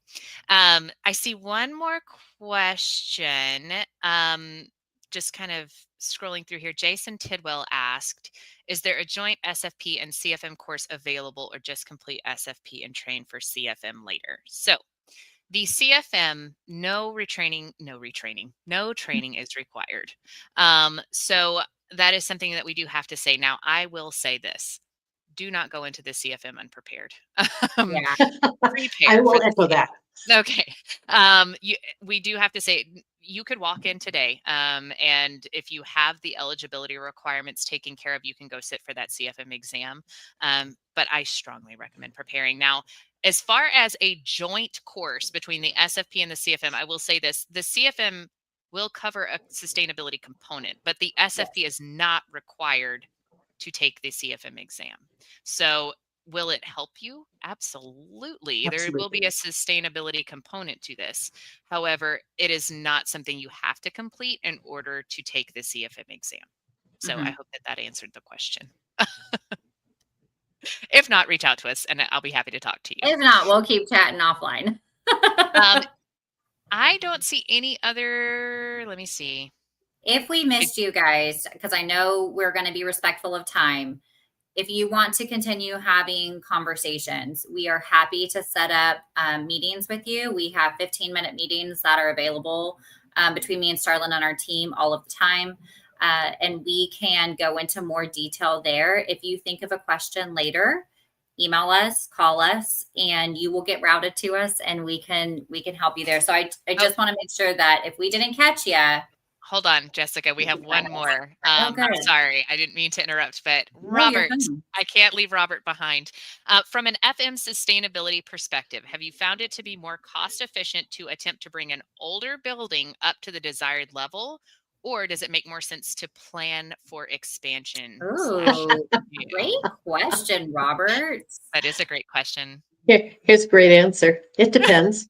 I see one more question. Just kind of scrolling through here. Jason Tidwell asked, is there a joint SFP and CFM course available or just complete SFP and train for CFM later? So the CFM, no training is required. So that is something that we do have to say. Now, I will say this. Do not go into the CFM unprepared. Um, Yeah. I Prepare for will the echo that. Okay. We do have to say you could walk in today, and if you have the eligibility requirements taken care of, you can go sit for that CFM exam. But I strongly recommend preparing. Now, as far as a joint course between the SFP and the CFM, I will say this: the CFM will cover a sustainability component, but the SFP Yes, is not required to take the CFM exam. So will it help you? Absolutely. There will absolutely. be a sustainability component to this. However, it is not something you have to complete in order to take the CFM exam. So I Mhm. hope that that answered the question. If not, reach out to us and I'll be happy to talk to you. If not, we'll keep chatting offline. Um, I don't see any other, let me see. If we I, missed you guys, because I know we're going to be respectful of time, if you want to continue having conversations, we are happy to set up meetings with you. We have 15-minute meetings that are available between me and Starlin and our team all of the time. And we can go into more detail there. If you think of a question later, email us, call us, and you will get routed to us, and we can help you there. So I just want to make sure that if we didn't catch you. Hold on, Jessica. We have one more. Good. Sorry, I didn't mean to interrupt, but No, you're Robert, fine. I can't leave Robert behind. From an FM sustainability perspective, have you found it to be more cost efficient to attempt to bring an older building up to the desired level, or does it make more sense to plan for expansion slash Oh, new? great question, Robert. That is a great question. Here's a great answer. It depends.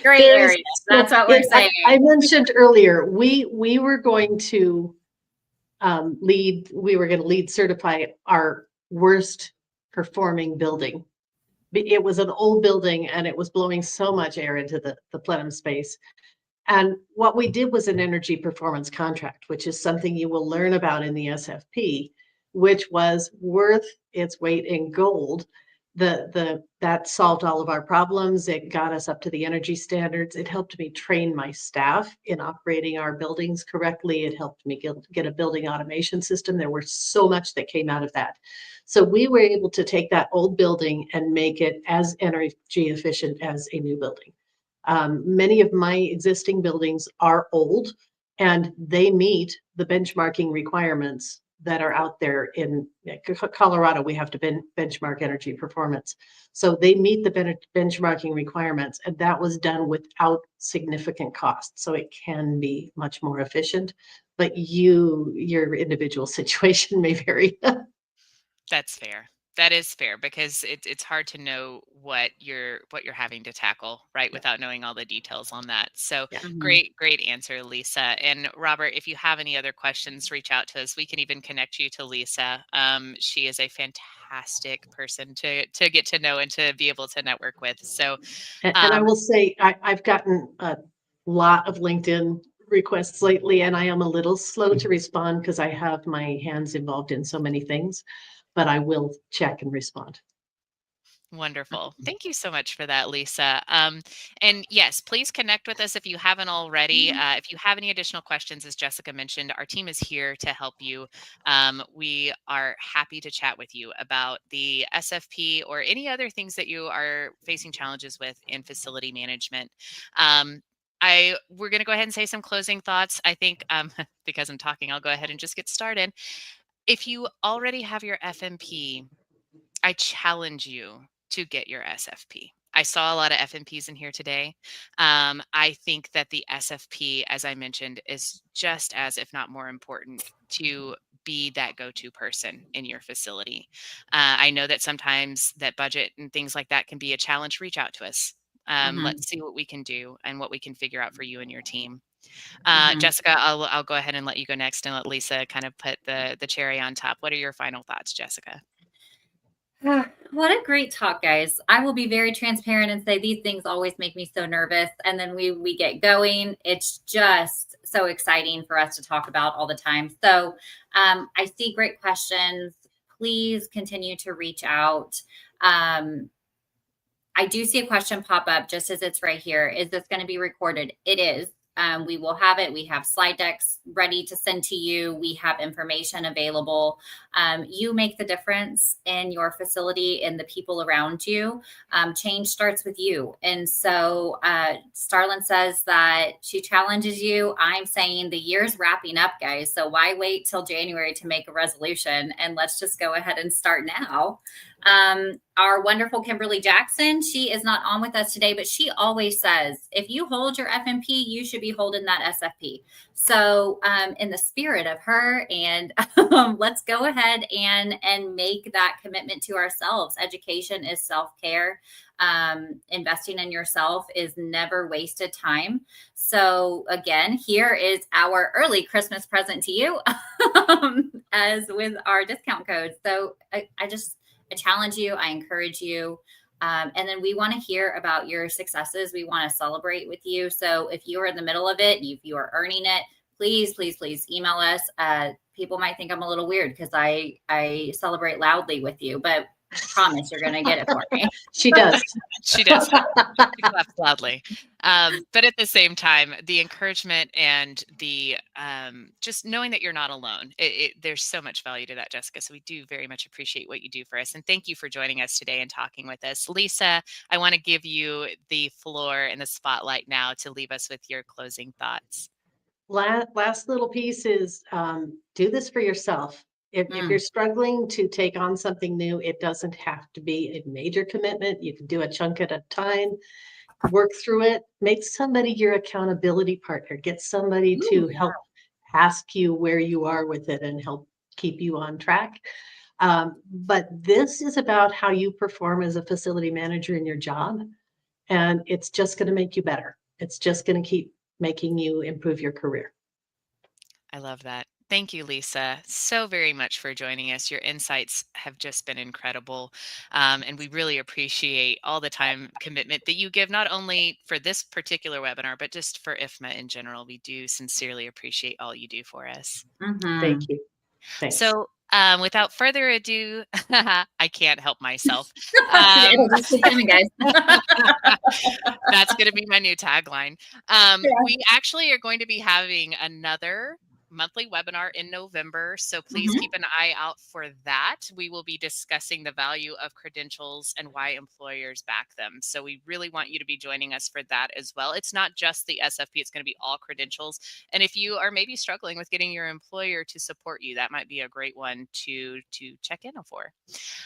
Great area. That's what we're saying. I mentioned earlier, we were going to lead certify our worst performing building. It was an old building and it was blowing so much air into the plenum space. And what we did was an energy performance contract, which is something you will learn about in the SFP, which was worth its weight in gold. That solved all of our problems. It got us up to the energy standards. It helped me train my staff in operating our buildings correctly. It helped me get a building automation system. There was so much that came out of that. So we were able to take that old building and make it as energy efficient as a new building. Many of my existing buildings are old and they meet the benchmarking requirements that are out there. In Colorado. We have to benchmark energy performance. So they meet the benchmarking requirements, and that was done without significant cost. So it can be much more efficient, but your individual situation may vary. That's fair. That is fair because it's hard to know what you're having to tackle, right, without knowing all the details on that. So Yeah. great answer, Lisa. And Robert, if you have any other questions, reach out to us. We can even connect you to Lisa. She is a fantastic person to get to know and to be able to network with. So And I will say, I've gotten a lot of LinkedIn requests lately, and I am a little slow to respond because I have my hands involved in so many things, but I will check and respond. Wonderful. Thank you so much for that, Lisa. And yes, please connect with us if you haven't already. If you have any additional questions, as Jessica mentioned, our team is here to help you. We are happy to chat with you about the SFP or any other things that you are facing challenges with in facility management. We're going to go ahead and say some closing thoughts. I think because I'm talking, I'll go ahead and just get started. If you already have your FMP, I challenge you to get your SFP. I saw a lot of FMPs in here today. I think that the SFP, as I mentioned, is just as, if not more important, to be that go-to person in your facility. I know that sometimes that budget and things like that can be a challenge. Reach out to us. Let's see what we can do and what we can figure out for you and your team. Jessica, I'll go ahead and let you go next and let Lisa kind of put the cherry on top. What are your final thoughts, Jessica? What a great talk, guys. I will be very transparent and say these things always make me so nervous. And then we get going. It's just so exciting for us to talk about all the time. So I see great questions. Please continue to reach out. I do see a question pop up just as it's right here. Is this going to be recorded? It is. We will have it. We have slide decks ready to send to you. We have information available. You make the difference in your facility and the people around you. Change starts with you. And so Starlin says that she challenges you. I'm saying the year's wrapping up, guys. So why wait till January to make a resolution? And let's just go ahead and start now. Our wonderful Kimberly Jackson, she is not on with us today, but she always says, if you hold your FMP, you should be holding that SFP. So in the spirit of her, and let's go ahead and make that commitment to ourselves. Education is self-care. Investing in yourself is never wasted time. So again, here is our early Christmas present to you as with our discount code. So I challenge you. I encourage you. And then we want to hear about your successes. We want to celebrate with you. So if you are in the middle of it, if you are earning it, please email us. people might think I'm a little weird because I celebrate loudly with you, but I promise you're going to get it for me. She does. She does. She claps loudly. But at the same time, the encouragement and the just knowing that you're not alone, there's so much value to that, Jessica. So we do very much appreciate what you do for us. And thank you for joining us today and talking with us. Lisa, I want to give you the floor and the spotlight now to leave us with your closing thoughts. Last little piece is do this for yourself. If you're struggling to take on something new, it doesn't have to be a major commitment. You can do a chunk at a time, work through it, make somebody your accountability partner, get somebody to help ask you where you are with it and help keep you on track. But this is about how you perform as a facility manager in your job. And it's just going to make you better. It's just going to keep making you improve your career. I love that. Thank you, Lisa, so very much for joining us. Your insights have just been incredible. And we really appreciate all the time commitment that you give, not only for this particular webinar, but just for IFMA in general. We do sincerely appreciate all you do for us. Thank you. Thanks. So without further ado, I can't help myself. It'll just keep coming, guys. That's going to be my new tagline. We actually are going to be having another monthly webinar in November. So please keep an eye out for that. We will be discussing the value of credentials and why employers back them. So we really want you to be joining us for that as well. It's not just the SFP, it's going to be all credentials. And if you are maybe struggling with getting your employer to support you, that might be a great one to check in for.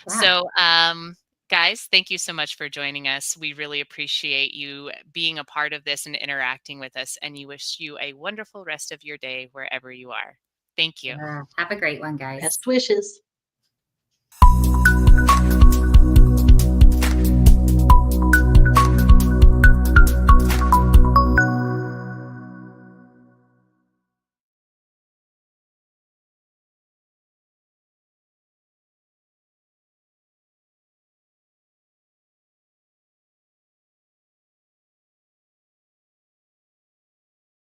Yeah. So, guys, thank you so much for joining us. We really appreciate you being a part of this and interacting with us. And we wish you a wonderful rest of your day wherever you are. Thank you. Have a great one, guys. Best wishes.